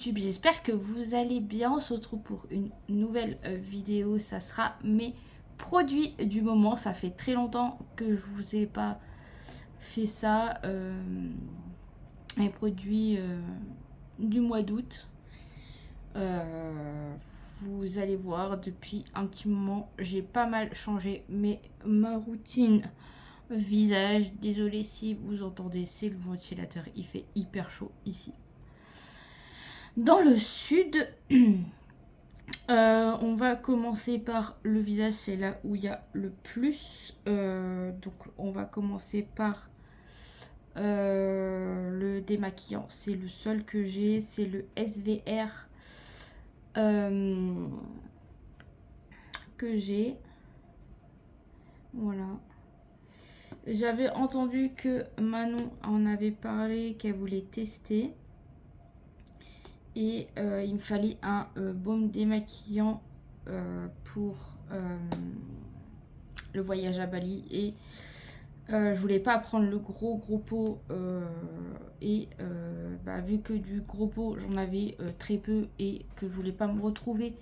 YouTube, j'espère que vous allez bien. On se retrouve pour une nouvelle vidéo. Ça sera mes produits du moment. Ça fait très longtemps que je vous ai pas fait ça. Mes produits du mois d'août. Vous allez voir, depuis un petit moment, j'ai pas mal changé ma routine visage. Désolée si vous entendez, c'est le ventilateur. Il fait hyper chaud ici. Dans le sud, on va commencer par le visage, c'est là où il y a le plus. Donc on va commencer par le démaquillant. C'est le seul que j'ai, c'est le SVR que j'ai. Voilà. J'avais entendu que Manon en avait parlé, qu'elle voulait tester. Et il me fallait un baume démaquillant pour le voyage à Bali. Et je voulais pas prendre le gros pot. Vu que du gros pot j'en avais très peu et que je voulais pas me retrouver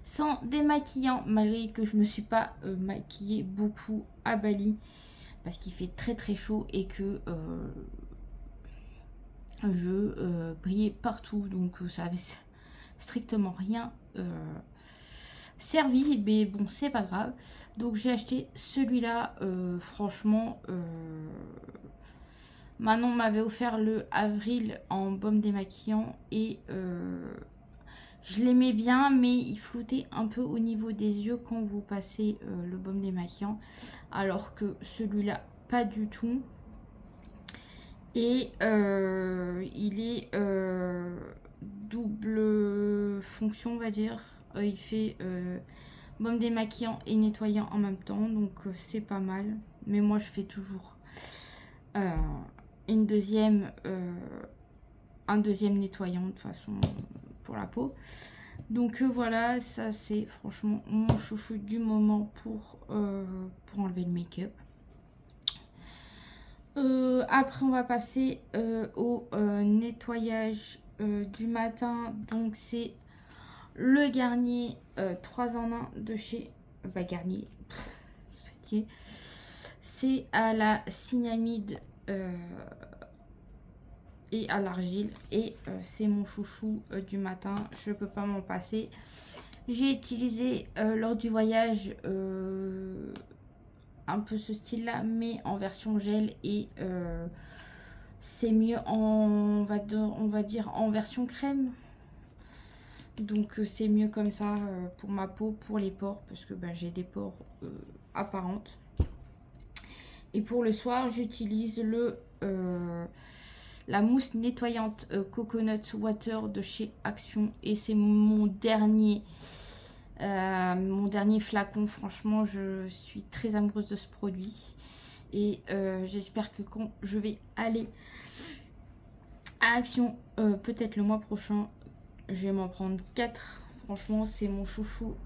sans démaquillant, malgré que je me suis pas maquillée beaucoup à Bali parce qu'il fait très très chaud et que je brillais partout, donc ça avait strictement rien servi, mais bon, c'est pas grave. Donc j'ai acheté celui-là. Franchement, Manon m'avait offert le avril en baume démaquillant et je l'aimais bien, mais il floutait un peu au niveau des yeux quand vous passez le baume démaquillant, alors que celui-là pas du tout. Et il est double fonction, on va dire. Il fait baume démaquillant et nettoyant en même temps, donc c'est pas mal. Mais moi je fais toujours un deuxième nettoyant de toute façon pour la peau. Donc voilà, ça c'est franchement mon chouchou du moment pour enlever le make-up. Après on va passer au nettoyage du matin. Donc c'est le Garnier 3 en 1 de chez Garnier. C'est à la cyanamide et à l'argile. Et c'est mon chouchou du matin. Je peux pas m'en passer. J'ai utilisé lors du voyage un peu ce style là, mais en version gel, et c'est mieux on va dire en version crème. Donc c'est mieux comme ça pour ma peau, pour les pores, parce que j'ai des pores apparentes. Et pour le soir, j'utilise la mousse nettoyante Coconut Water de chez Action, et c'est mon dernier flacon. Franchement, je suis très amoureuse de ce produit, et j'espère que quand je vais aller à Action, peut-être le mois prochain, je vais m'en prendre 4. Franchement, c'est mon chouchou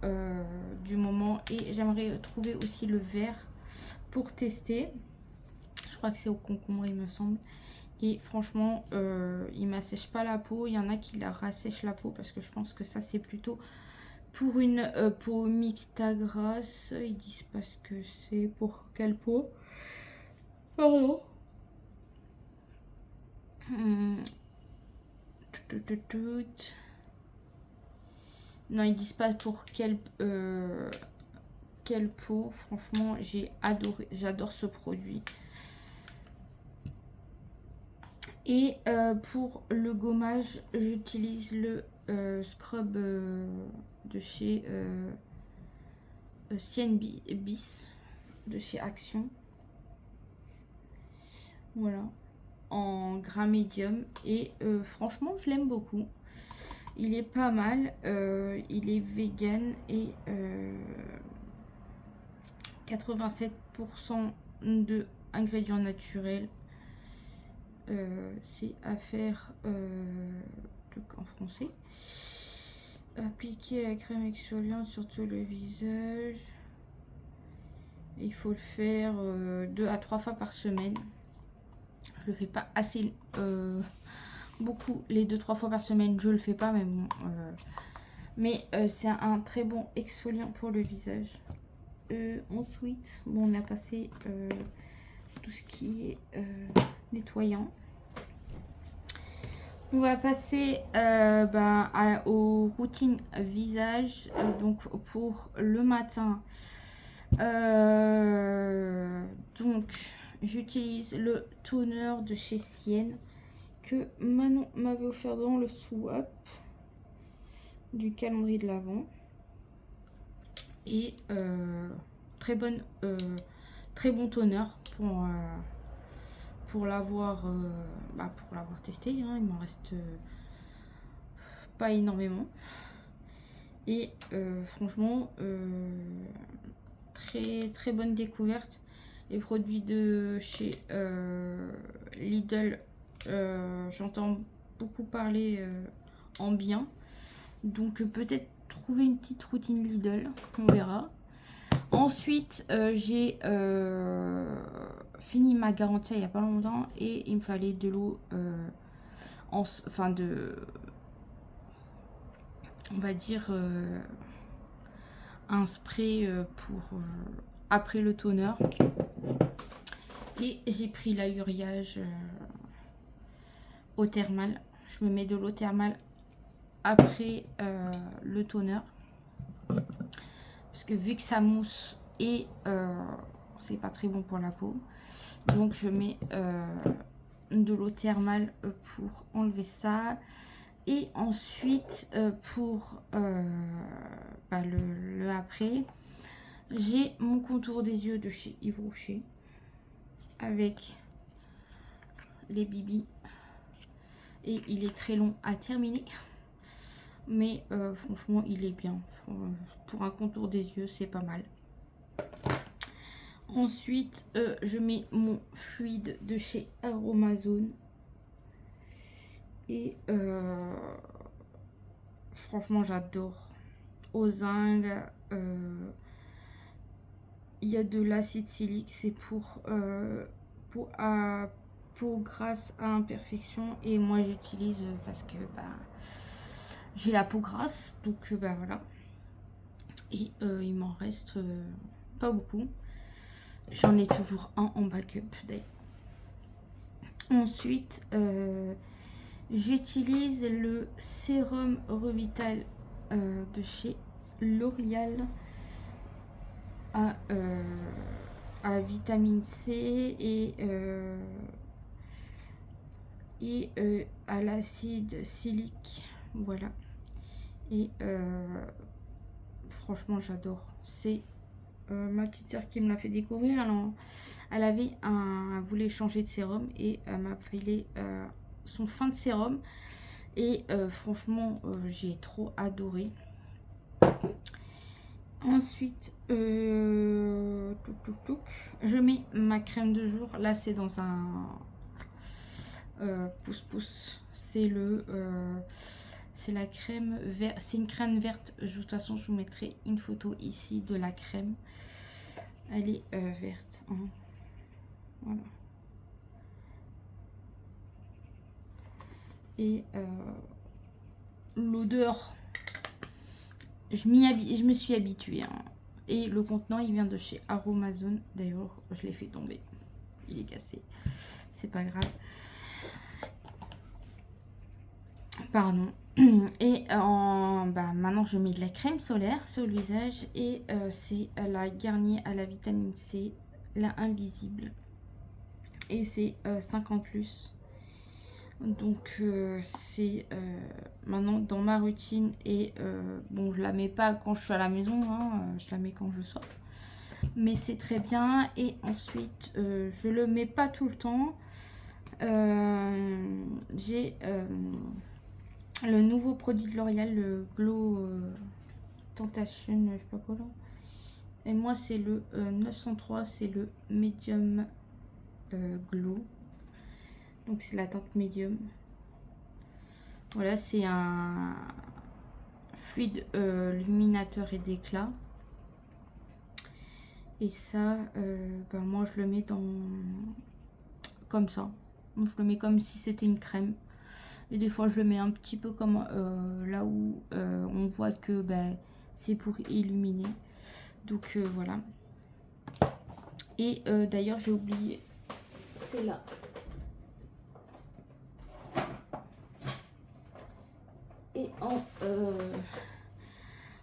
du moment, et j'aimerais trouver aussi le vert pour tester. Je crois que c'est au concombre, il me semble. Et franchement, il m'assèche pas la peau. Il y en a qui la rassèchent la peau, parce que je pense que ça c'est plutôt pour une peau mixta grasse. Ils disent pas ce que c'est pour quelle peau. Pardon. Non, ils disent pas pour quelle peau. Franchement, j'ai adoré, j'adore ce produit. Et pour le gommage, j'utilise le scrub de chez CNBis de chez Action. Voilà, en grain médium, et franchement je l'aime beaucoup. Il est pas mal, il est vegan, et 87% de ingrédients naturels. C'est à faire en français. Appliquer la crème exfoliante sur tout le visage. Il faut le faire 2 à 3 fois par semaine. Je le fais pas assez beaucoup les 2-3 fois par semaine. Je le fais pas, mais bon. C'est un très bon exfoliant pour le visage. Ensuite, bon, on a passé tout ce qui est nettoyant. On va passer aux routines visage. Donc pour le matin, donc j'utilise le toner de chez Sienne que Manon m'avait offert dans le swap du calendrier de l'Avent. Et très bon toner pour l'avoir testé, hein. Il m'en reste pas énormément. Et franchement, très bonne découverte. Les produits de chez Lidl, j'entends beaucoup parler en bien. Donc peut-être trouver une petite routine Lidl, on verra. Ensuite, j'ai fini ma garantie il n'y a pas longtemps et il me fallait de l'eau, on va dire un spray pour après le toner. Et j'ai pris l'ahuriage eau thermale. Je me mets de l'eau thermale après le toner. Parce que vu que ça mousse et c'est pas très bon pour la peau. Donc je mets de l'eau thermale pour enlever ça. Et ensuite pour le après, j'ai mon contour des yeux de chez Yves Rocher avec les bibis. Et il est très long à terminer. Mais franchement il est bien. Pour un contour des yeux c'est pas mal. Ensuite je mets mon fluide de chez Aromazone. Et franchement j'adore. Au zinc, il y a de l'acide silique. C'est pour peau grasse à imperfection. Et moi j'utilise parce que j'ai la peau grasse. Donc voilà. Et il m'en reste pas beaucoup. J'en ai toujours un en backup d'ailleurs. Ensuite, j'utilise le sérum Revital de chez L'Oréal à vitamine C et à l'acide silique. Voilà. Et franchement, j'adore. C'est ma petite soeur qui me l'a fait découvrir. Alors, elle voulait changer de sérum et elle m'a filé son fin de sérum. Et franchement, j'ai trop adoré. Ensuite, je mets ma crème de jour. Là, c'est dans un pouce-pouce. C'est la crème verte. C'est une crème verte. De toute façon, je vous mettrai une photo ici de la crème. Elle est verte. Hein. Voilà. Et l'odeur, je me suis habituée. Hein. Et le contenant, il vient de chez Aromazone. D'ailleurs, je l'ai fait tomber. Il est cassé. C'est pas grave. Pardon. Et maintenant, je mets de la crème solaire sur le visage. Et c'est la Garnier à la vitamine C, la invisible. Et c'est 50+. Donc c'est maintenant dans ma routine. Et bon, je la mets pas quand je suis à la maison, hein, je la mets quand je sors, mais c'est très bien. Et ensuite je le mets pas tout le temps. J'ai le nouveau produit de L'Oréal, le Glow Tentation, je sais pas quoi là. Et moi c'est le 903, c'est le Medium Glow. Donc c'est la teinte médium. Voilà, c'est un fluide luminateur et d'éclat. Et ça, moi je le mets comme ça. Donc, je le mets comme si c'était une crème. Et des fois je le mets un petit peu comme là où on voit que c'est pour illuminer. Donc voilà. Et d'ailleurs j'ai oublié, c'est là. Et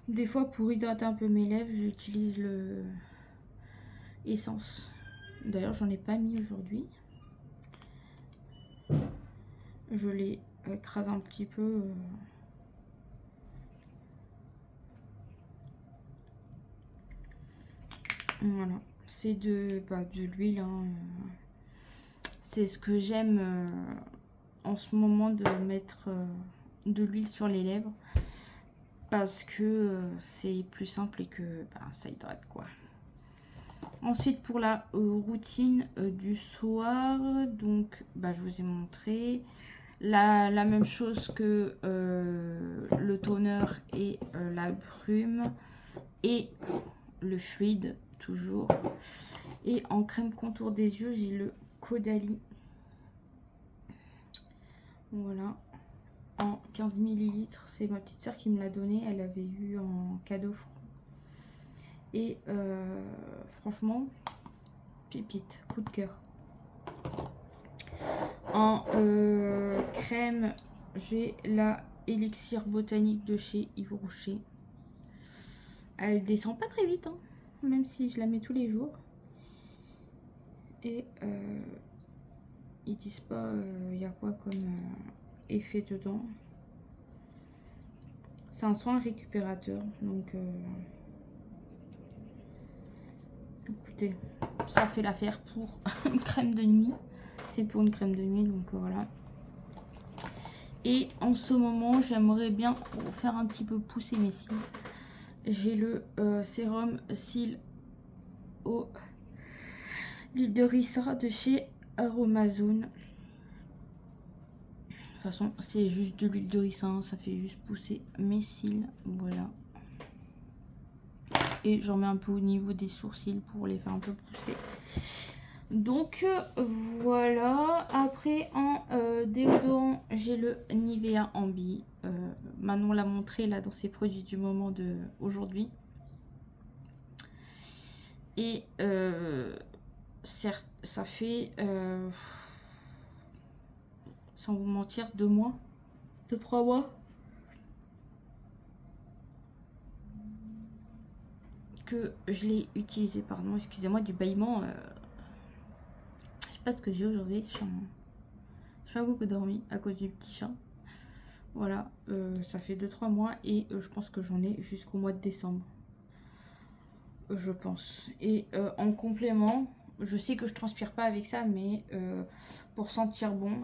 des fois pour hydrater un peu mes lèvres, j'utilise le essence. D'ailleurs j'en ai pas mis aujourd'hui. Je l'ai écrasé un petit peu. Voilà, c'est de l'huile. Hein. C'est ce que j'aime en ce moment, de mettre de l'huile sur les lèvres. Parce que c'est plus simple et que ça hydrate quoi. Ensuite pour la routine du soir, donc je vous ai montré la même chose que le toner et la brume et le fluide toujours. Et en crème contour des yeux, j'ai le Caudalie. Voilà, en 15 ml. C'est ma petite soeur qui me l'a donné. Elle avait eu en cadeau, je crois. Et franchement, pépite, coup de cœur. En crème, j'ai la Élixir botanique de chez Yves Rocher. Elle descend pas très vite, hein, même si je la mets tous les jours. Et ils disent pas il y a quoi comme effet dedans. C'est un soin récupérateur, donc écoutez, ça fait l'affaire pour une crème de nuit. C'est pour une crème de nuit, donc voilà. Et en ce moment, j'aimerais bien faire un petit peu pousser mes cils. J'ai le sérum cils au l'huile de ricin de chez Aromazone. De toute façon, c'est juste de l'huile de ricin, ça fait juste pousser mes cils. Voilà. Et j'en mets un peu au niveau des sourcils pour les faire un peu pousser. Donc voilà. Après en déodorant, j'ai le Nivea Ambi. Manon l'a montré là dans ses produits du moment de aujourd'hui. Et certes, ça fait sans vous mentir 2 mois, 2-3 mois que je l'ai utilisé. Pardon, excusez-moi du bâillement. Je sais pas ce que j'ai aujourd'hui. Je n'ai pas beaucoup dormi à cause du petit chat. Voilà, ça fait 2-3 mois et je pense que j'en ai jusqu'au mois de décembre. Je pense. Et en complément, je sais que je transpire pas avec ça, mais pour sentir bon,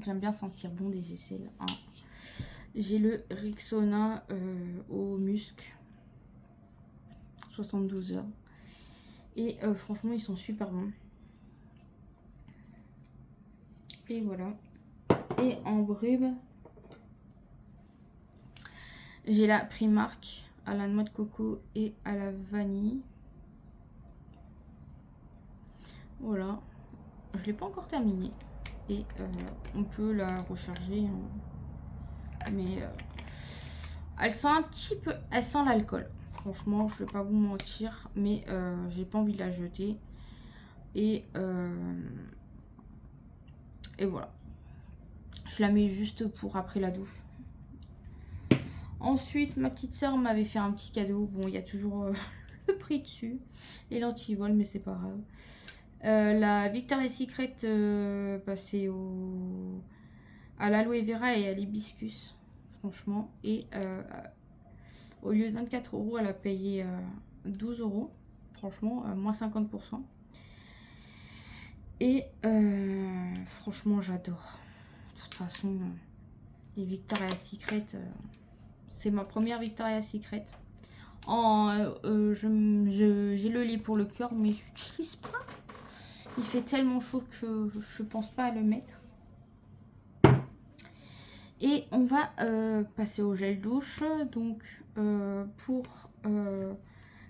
j'aime bien sentir bon des aisselles. Hein. J'ai le Rexona au musc, 72 heures. Et franchement, ils sont super bons. Et voilà. Et en brume, j'ai la Primark à la noix de coco et à la vanille. Voilà. Je ne l'ai pas encore terminée. Et on peut la recharger. Hein. Mais elle sent un petit peu... Elle sent l'alcool. Franchement, je ne vais pas vous mentir. Mais j'ai pas envie de la jeter. Et voilà. Je la mets juste pour après la douche. Ensuite, ma petite soeur m'avait fait un petit cadeau. Bon, il y a toujours le prix dessus. Les lentilles volent, mais c'est pas grave. La Victoria's Secret passée à l'aloe vera et à l'hibiscus. Franchement. Et au lieu de 24 €, elle a payé 12 €. Franchement, moins 50%. Et franchement, j'adore. De toute façon, les Victoria's Secret... c'est ma première Victoria's Secret. J'ai le lait pour le cœur, mais je n'utilise pas. Il fait tellement chaud que je pense pas à le mettre. Et on va passer au gel douche. Donc pour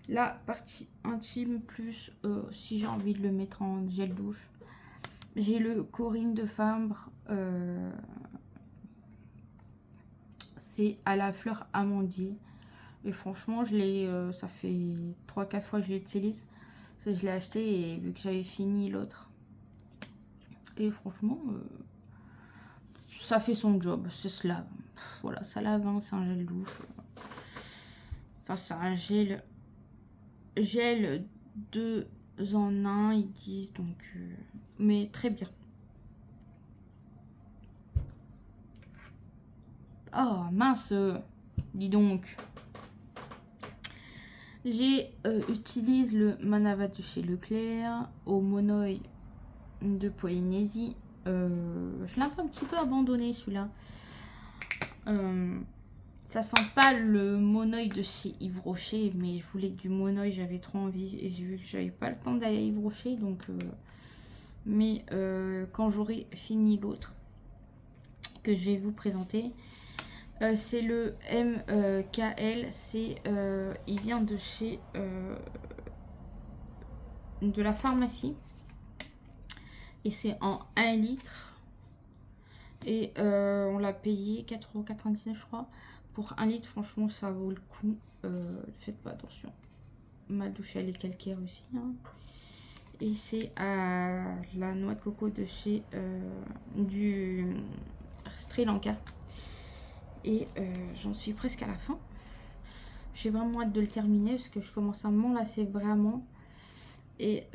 la partie intime, plus si j'ai envie de le mettre en gel douche, j'ai le Corinne de Fabre C'est à la fleur amandier. Et franchement, ça fait 3-4 fois que je l'utilise. Je l'ai acheté et vu que j'avais fini l'autre. Et franchement, ça fait son job. Ça se lave. Voilà, ça lave, hein, c'est un gel douche. Enfin, c'est un gel 2 en 1, ils disent. Donc, mais très bien. Oh, mince. Dis donc. J'utilise le Manava de chez Leclerc, au Monoi de Polynésie. Je l'ai un petit peu abandonné celui-là. Ça sent pas le Monoi de chez Yves Rocher, mais je voulais du Monoi, j'avais trop envie et j'ai vu que j'avais pas le temps d'aller à Yves Rocher, donc mais quand j'aurai fini l'autre que je vais vous présenter, c'est le MKL, il vient de chez de la pharmacie et c'est en 1 litre et on l'a payé 4,99 € je crois pour 1 litre. Franchement ça vaut le coup, faites pas attention, ma douche elle est calcaire aussi, hein. Et c'est à la noix de coco de chez du Sri Lanka et j'en suis presque à la fin. J'ai vraiment hâte de le terminer parce que je commence à m'enlacer vraiment. Et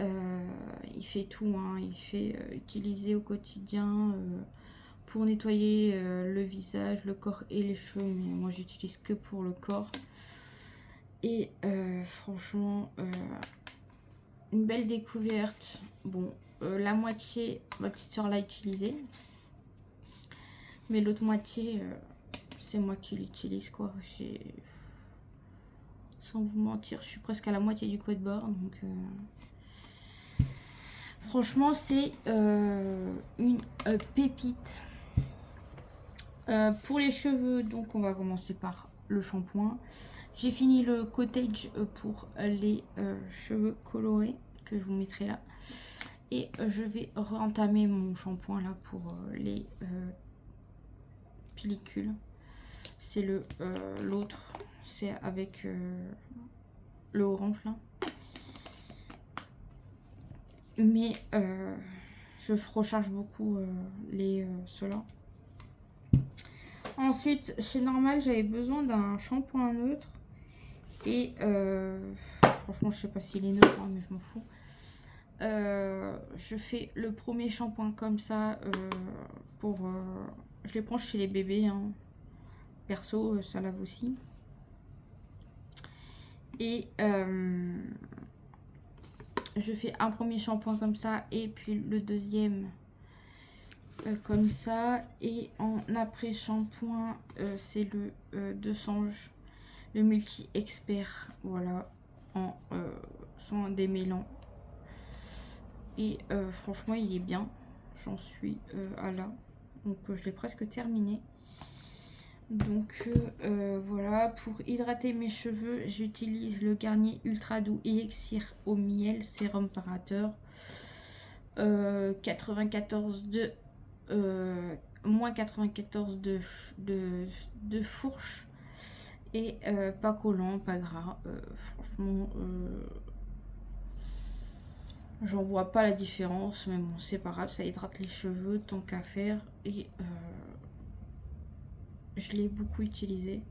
il fait tout, hein. Il fait utiliser au quotidien pour nettoyer le visage, le corps et les cheveux. Mais moi j'utilise que pour le corps. Et franchement, une belle découverte. Bon, la moitié, ma petite soeur l'a utilisé. Mais l'autre moitié, c'est moi qui l'utilise quoi. Sans vous mentir, je suis presque à la moitié du code bord. Donc franchement, c'est une pépite. Pour les cheveux, donc on va commencer par le shampoing. J'ai fini le cottage pour les cheveux colorés que je vous mettrai là. Et je vais re-entamer mon shampoing là pour les pellicules. C'est l'autre, c'est avec le orange là. Mais je recharge beaucoup ceux-là. Ensuite, chez Normal, j'avais besoin d'un shampoing neutre. Et franchement, je sais pas s'il est neutre, hein, mais je m'en fous. Je fais le premier shampoing comme ça. Je les prends chez les bébés. Hein. Perso, ça lave aussi. Et je fais un premier shampoing comme ça. Et puis le deuxième comme ça. Et en après shampoing, c'est le de Sange. Le multi-expert, voilà, en soin démêlant. Et franchement, il est bien. J'en suis à là. Donc, je l'ai presque terminé. Donc, voilà. Pour hydrater mes cheveux, j'utilise le Garnier Ultra Doux Elixir au miel, sérum parateur. 94 moins 94 de fourche. Et pas collant, pas gras. Franchement, j'en vois pas la différence. Mais bon, c'est pas grave, ça hydrate les cheveux, tant qu'à faire. Et je l'ai beaucoup utilisé.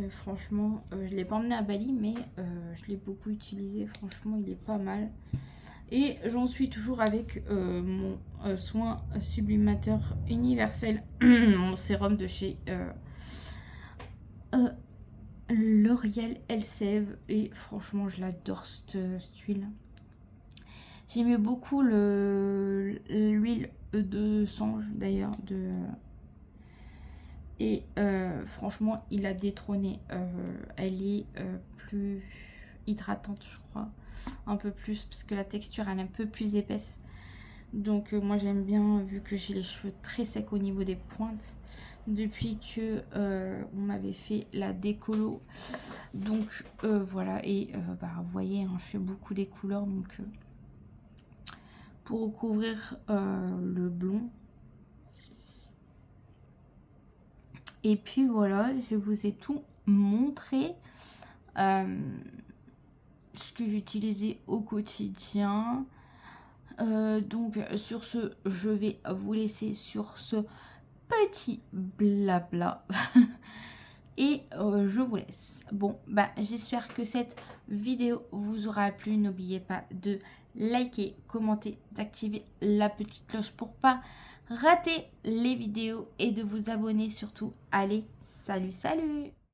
Franchement, je l'ai pas emmené à Bali, mais je l'ai beaucoup utilisé. Franchement, il est pas mal. Et j'en suis toujours avec mon soin sublimateur universel. Mon sérum de chez... L'Oréal Elseve et franchement je l'adore cette huile. J'aimais beaucoup l'huile de Sange d'ailleurs et franchement il a détrôné. Elle est plus hydratante je crois, un peu plus parce que la texture elle est un peu plus épaisse. Donc moi j'aime bien vu que j'ai les cheveux très secs au niveau des pointes depuis que on m'avait fait la décolo. Donc voilà, et vous voyez hein, je fais beaucoup des couleurs donc pour recouvrir le blond. Et puis voilà, je vous ai tout montré. Ce que j'utilisais au quotidien. Donc sur ce, je vais vous laisser sur ce petit blabla. Et je vous laisse. Bon, bah j'espère que cette vidéo vous aura plu. N'oubliez pas de liker, commenter, d'activer la petite cloche pour pas rater les vidéos et de vous abonner surtout. Allez, salut, salut!